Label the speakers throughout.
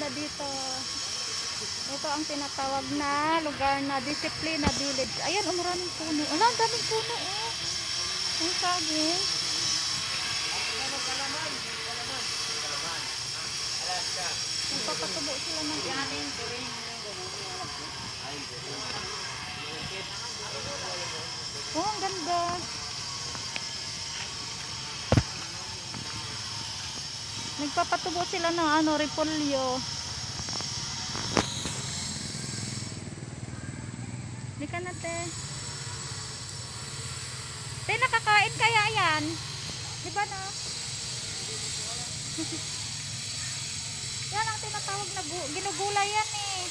Speaker 1: ganda dito. Ito ang tinatawag na lugar na Disciplina Village. Ayan, maraming puno. Wala, ang daming puno. Ang saging. Nagpapatubo sila ng yaning. Oh, ang ganda. Nagpapatubo sila ng repolyo. Hindi ka na, te. Te, nakakain kaya yan? Diba na? Yan ang tinatawag na ginugulay yan eh.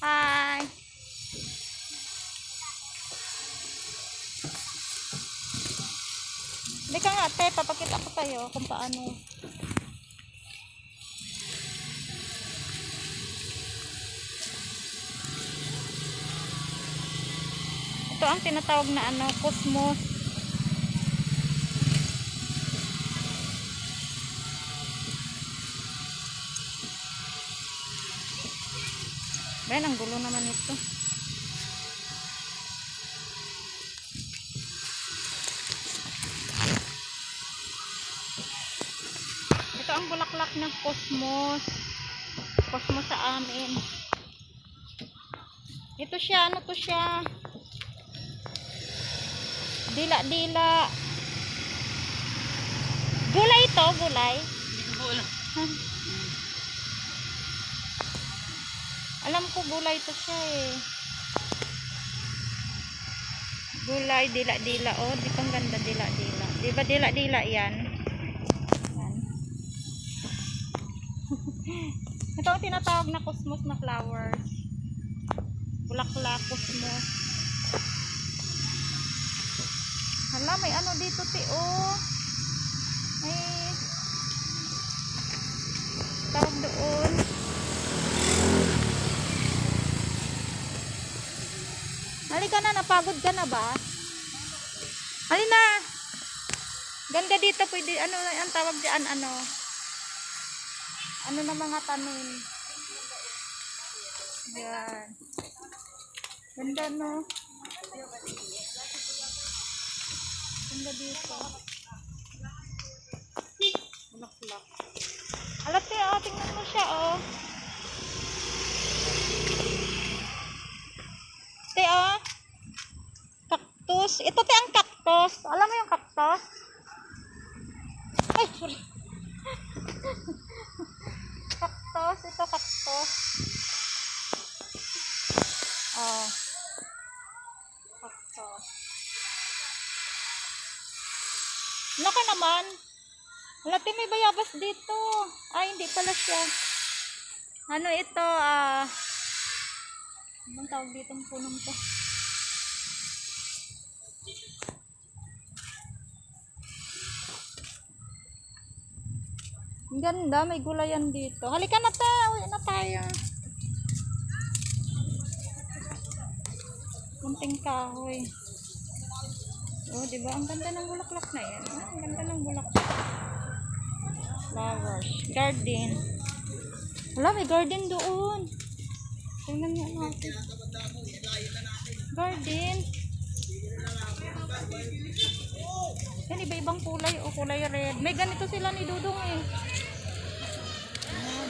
Speaker 1: Hi. Hindi ka nga, te, papakita ko tayo kung paano. Ito ang tinatawag na cosmos. Bayan, ang gulo naman ito. Ito ang bulaklak ng cosmos. Cosmos sa amin. Ito siya, ano to siya? Dila-dila. Gulay ito, gulay. Alam ko gulay ito siya eh. Gulay, dila-dila. Oh, di pang ganda dila-dila. Di ba dila-dila yan? Yan. Ito ang tinatawag na cosmos na flowers. Bulaklak, cosmos. Hala, may ano dito, te, oh. May tawag doon. Halika na, napagod ka na ba? Halina. Ganda dito, pwede, ano ang tawag diyan, ano na mga tanim. Yan. Ganda, no? Ganda dito. Bulaklak. Alat, oh, tingnan mo siya, oh. Te, oh. Cactus. Ito, te, ang cactus. Alam mo yung cactus? Ay, sorry. Cactus. Ito, cactus. Oh. Cactus. Laka naman. Wala, te, may bayabas dito. Ay, hindi pala siya. Ano ito, anong tawag dito ang punong to? Ang ganda, may gulayan dito. Halika na, te, uwi na tayo. Kunting kahoy. Oh, diba? Ang ganda ng bulaklak na yan. Ang ganda ng bulaklak. Flowers. Garden. Wala, may garden doon. Tingnan niyo natin. Garden. Yan, iba-ibang kulay. O, kulay red. May ganito sila ni Dudong eh. Ayan.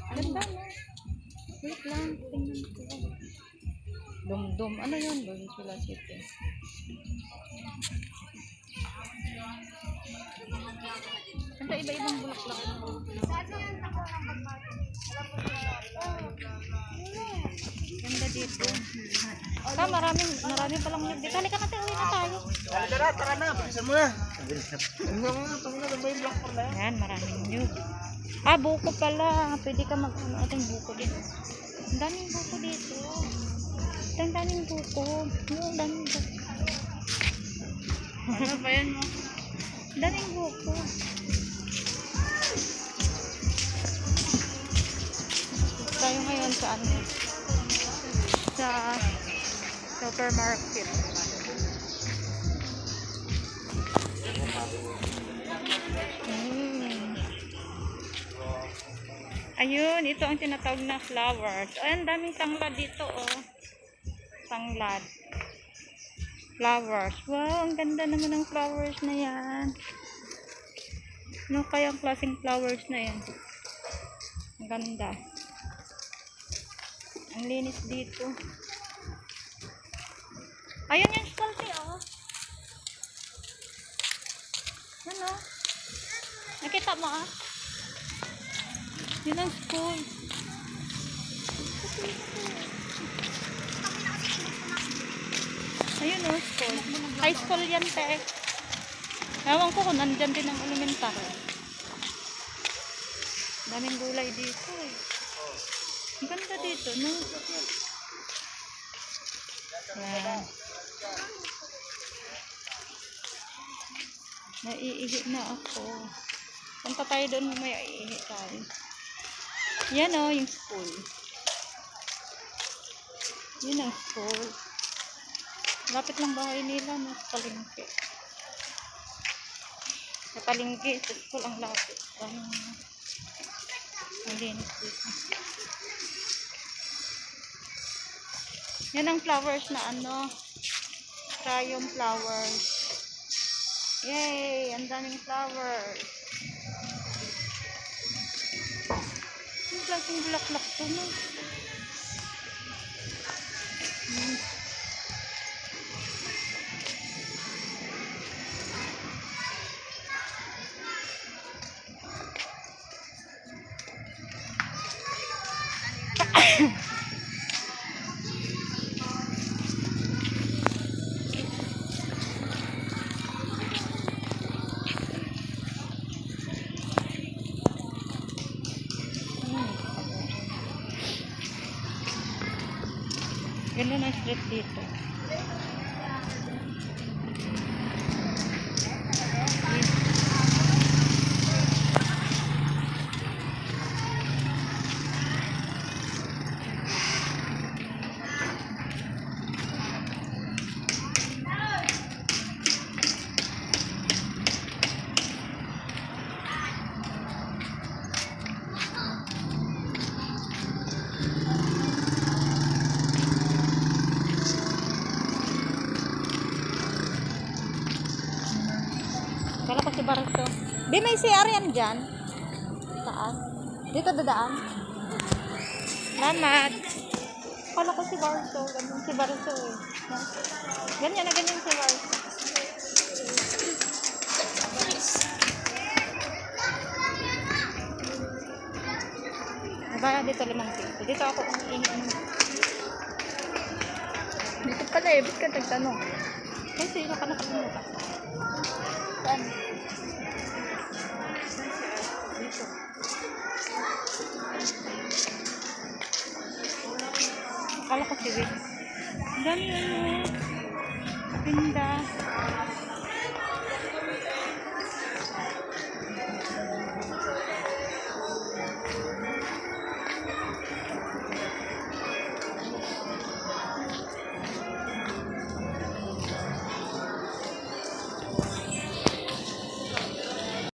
Speaker 1: Ganda na. Wait lang. Tingnan ko. Dum-dum. Ano yun? Valenzuela City. Ganda, iba-ibang bulaklak. Ganda dito. Maraming palang nyug dito. Halika natin, uwi na tayo.
Speaker 2: Tara na. Bilisan mo na.
Speaker 1: Yan, maraming nyug. Buko pala. Pwede ka mag-ating buko dito. Ang daming buko dito. Ang daming buko. Ang daming buko.
Speaker 2: Ano ba yan mo?
Speaker 1: Ang daming buko. sa ano, sa supermarket. Ayun, ito ang tinatawag na flowers. Ay, ang daming tanglad dito, oh. Tanglad. Flowers. Wow, ang ganda naman ng flowers na yan. Ano kaya ang klaseng flowers na yan? Ang ganda. Ang linis dito. Ayun yung spalte, oh. Ano? Nakita mo, ah? Yun ang school. Ayun, oh, school. High school yan, te. Ewan ko kung nandyan din ang elementary. Daming gulay dito, eh. Ang ganda dito, no? Yan. Naiihi na ako. Punta tayo doon, may iihi tayo. Yan, oh, yung school. Yun ang school. Lapit lang bahay nila, no? Sa palengke. Sa palengke, sa school ang lapit. Ang linis dito. Yan ang flowers na ano. Crayon flowers. Yay! Ang daming flowers. Yung klaseng bulaklak to, no? Ganda na street dito. Kala ko si Barto. Di may CR yan dyan. Saan? Dito dadaan. Salamat. Kala ko si Barto. Ganyan si Barto, eh. Ganyan na ganyan si Barto. Baka dito 5 piso. Dito ako umiihi. Dito pala, eh. Ba't ka nagtanong? Kasi sino ka nakalimutan? Saan? Dito. Akala ko si Win. Ang dami ano. Pinda.